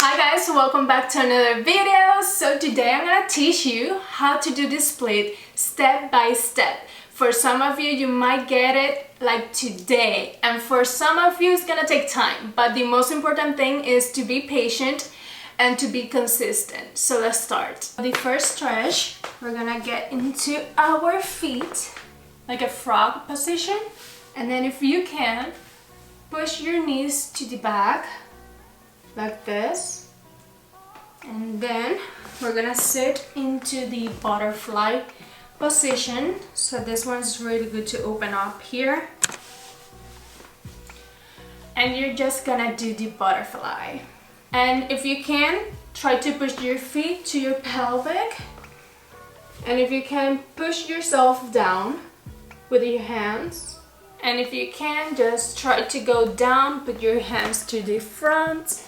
Hi guys, welcome back to another video. So today I'm gonna teach you how to do this split step by step. For some of you, you might get it like today, and for some of you it's gonna take time, but the most important thing is to be patient and to be consistent. So let's start. The first stretch, we're gonna get into our feet like a frog position, and then if you can, push your knees to the back like this, and then we're gonna sit into the butterfly position. So this one's really good to open up here, and you're just gonna do the butterfly. And if you can, try to push your feet to your pelvic, and if you can, push yourself down with your hands, and if you can, just try to go down, put your hands to the front.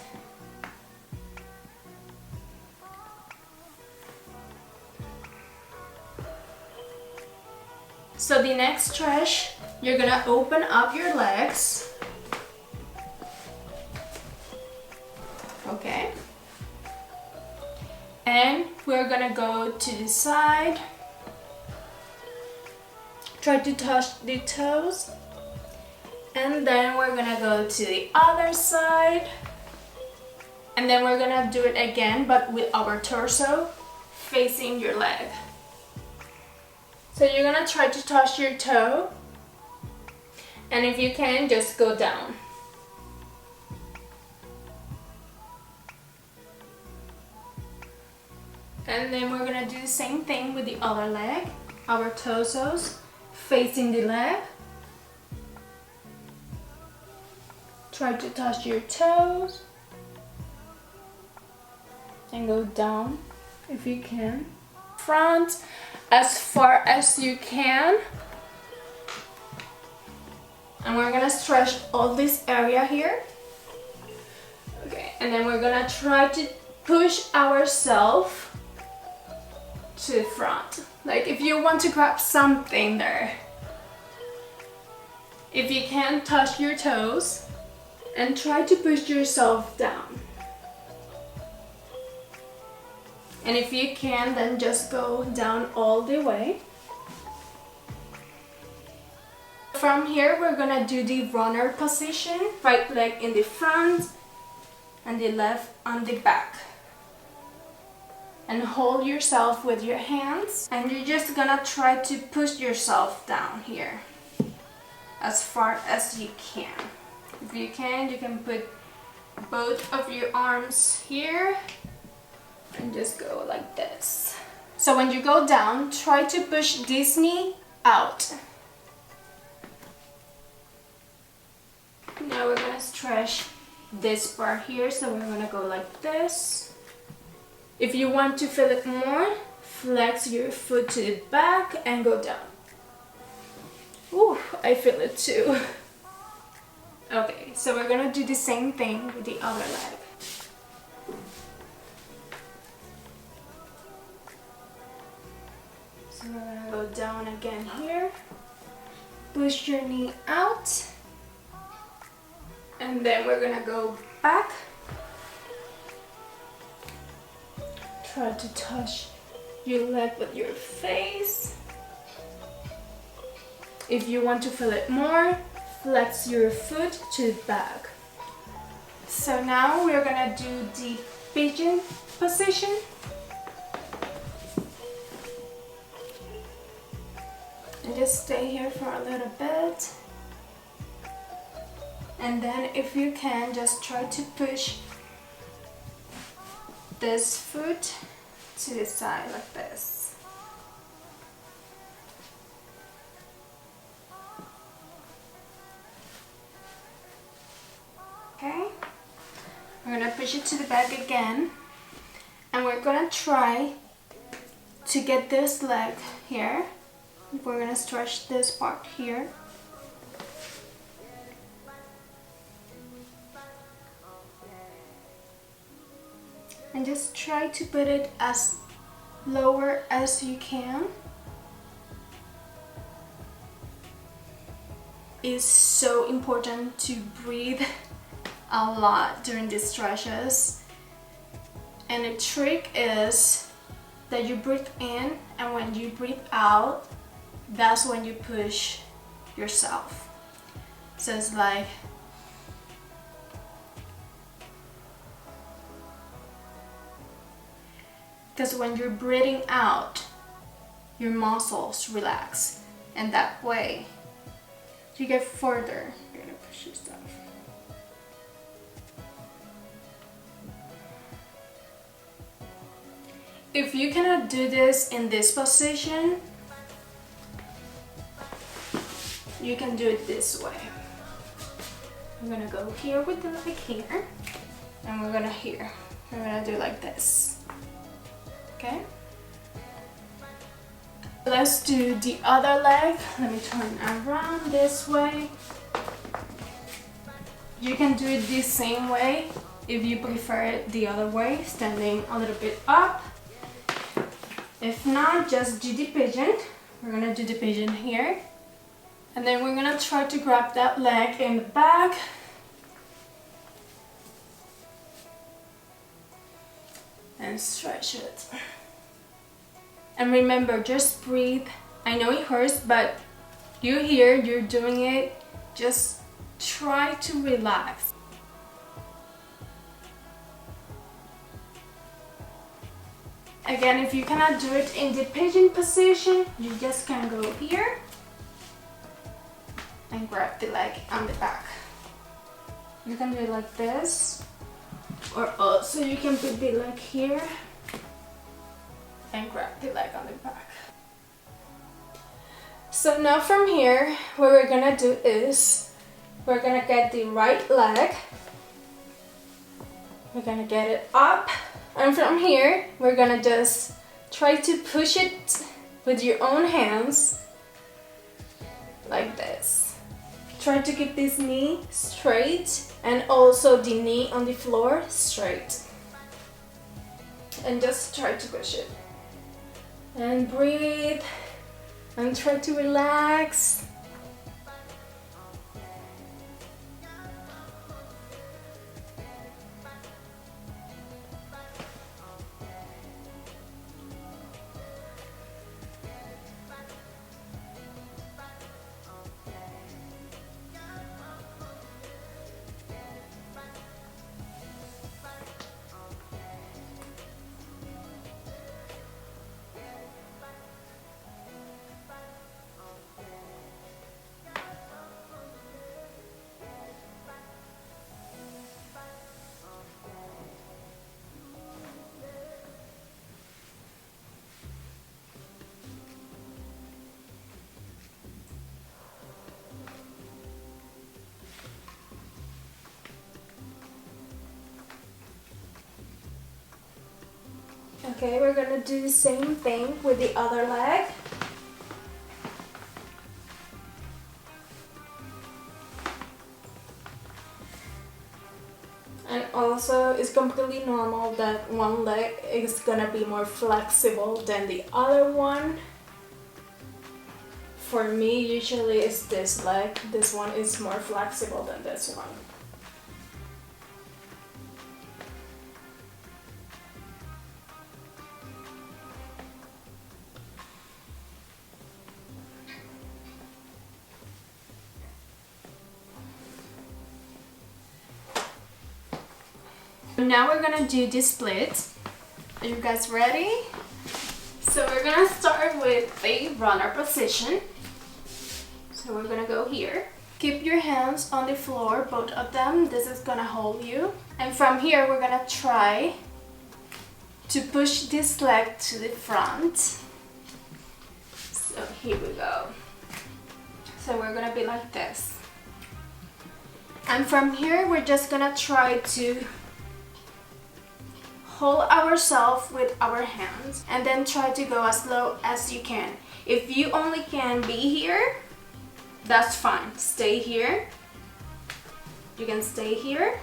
So the next stretch, you're gonna open up your legs. Okay. And we're gonna go to the side. Try to touch the toes. And then we're gonna go to the other side. And then we're gonna do it again, but with our torso facing your leg. So you're gonna try to touch your toe, and if you can, just go down. And then we're gonna do the same thing with the other leg, our torsos facing the leg. Try to touch your toes and go down if you can. Front as far as you can, and we're gonna stretch all this area here. Okay, and then we're gonna try to push ourselves to the front, like if you want to grab something there. If you can, touch your toes and try to push yourself down. And if you can, then just go down all the way. From here, we're gonna do the runner position. Right leg in the front and the left on the back. And hold yourself with your hands. And you're just gonna try to push yourself down here as far as you can. If you can put both of your arms here and just go like this. So when you go down, try to push this knee out. Now we're gonna stretch this part here, so we're gonna go like this. If you want to feel it more, flex your foot to the back and go down. Ooh, I feel it too. Okay, so we're gonna do the same thing with the other leg. So we're gonna go down again here, push your knee out, and then we're gonna go back. Try to touch your leg with your face. If you want to feel it more, flex your foot to the back. So now we're gonna do the pigeon position. And just stay here for a little bit, and then if you can, just try to push this foot to the side like this. Okay, we're gonna push it to the back again, and we're gonna try to get this leg here. We're gonna stretch this part here. And just try to put it as lower as you can. It's so important to breathe a lot during these stretches. And the trick is that you breathe in, and when you breathe out, that's when you push yourself. So it's like because when you're breathing out, your muscles relax, and that way you get further. You're gonna push yourself. If you cannot do this in this position, you can do it this way. I'm gonna go here with the leg here, and we're gonna do like this. Okay? Let's do the other leg. Let me turn around this way. You can do it the same way if you prefer it the other way, standing a little bit up. If not, just do the pigeon. We're gonna do the pigeon here. And then we're gonna try to grab that leg in the back. And stretch it. And remember, just breathe. I know it hurts, but you're here, you're doing it. Just try to relax. Again, if you cannot do it in the pigeon position, you just can go here and grab the leg on the back. You can do it like this, or also you can put the leg here and grab the leg on the back. So now from here, what we're gonna do is we're gonna get the right leg, we're gonna get it up, and from here we're gonna just try to push it with your own hands like this. Try to keep this knee straight and also the knee on the floor straight, and just try to push it and breathe and try to relax. Okay, we're gonna do the same thing with the other leg. And also, it's completely normal that one leg is gonna be more flexible than the other one. For me, usually it's this leg. This one is more flexible than this one. Now we're gonna do the split. Are you guys ready? So we're gonna start with the runner position. So we're gonna go here. Keep your hands on the floor, both of them. This is gonna hold you. And from here, we're gonna try to push this leg to the front. So here we go. So we're gonna be like this. And from here, we're just gonna try to hold ourselves with our hands and then try to go as low as you can. If you only can be here, that's fine. Stay here. You can stay here.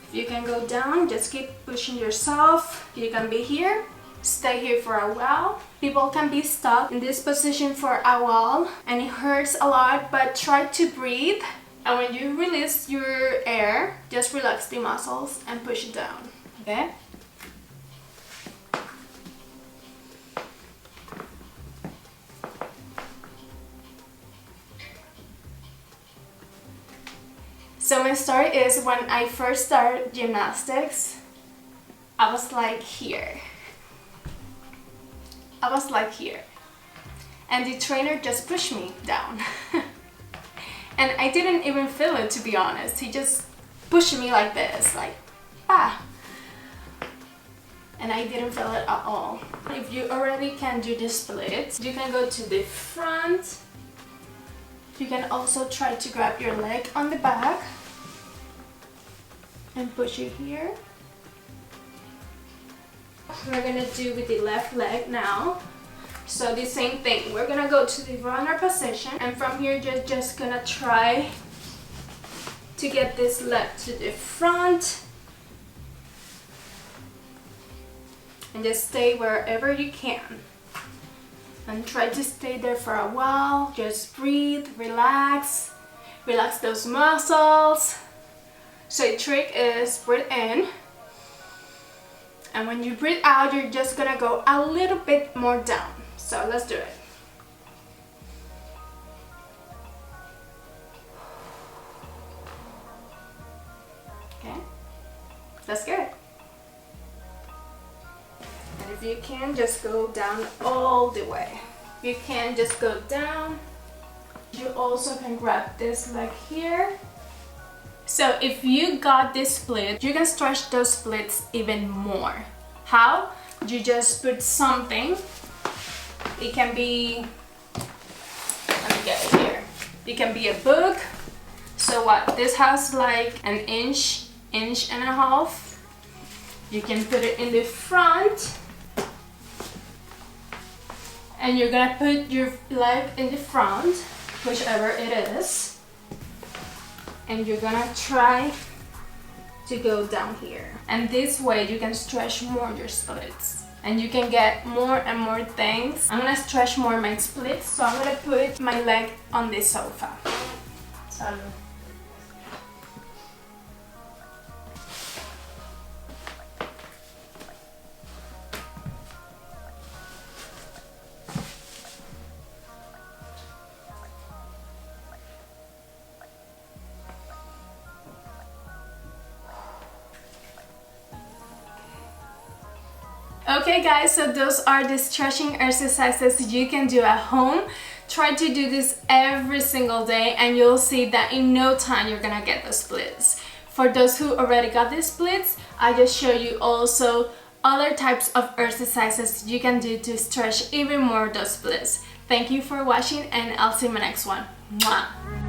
If you can go down, just keep pushing yourself. You can be here. Stay here for a while. People can be stuck in this position for a while and it hurts a lot, but try to breathe And when you release your air, just relax the muscles and push it down, okay? So my story is, when I first started gymnastics, I was like here. I was like here. And the trainer just pushed me down. And I didn't even feel it, to be honest. He just pushed me like this, like, ah. And I didn't feel it at all. If you already can do the splits, you can go to the front. You can also try to grab your leg on the back and push it here. We're gonna do with the left leg now. So the same thing, we're gonna go to the runner position, and from here you're just gonna try to get this leg to the front and just stay wherever you can. And try to stay there for a while. Just breathe, relax those muscles. So the trick is breathe in, and when you breathe out, you're just gonna go a little bit more down. So let's do it. Okay, that's good. And if you can, just go down all the way. You can just go down. You also can grab this leg here. So if you got this split, you can stretch those splits even more. How? You just put something. It can be, let me get it here. It can be a book. So what? This has like an inch and a half. You can put it in the front. And you're gonna put your leg in the front, whichever it is. And you're gonna try to go down here. And this way you can stretch more your splits. And you can get more and more things. I'm gonna stretch more my splits, so I'm gonna put my leg on this sofa. So, okay guys, so those are the stretching exercises you can do at home. Try to do this every single day and you'll see that in no time you're gonna get the splits. For those who already got the splits, I just show you also other types of exercises you can do to stretch even more those splits. Thank you for watching, and I'll see you in my next one. Mwah!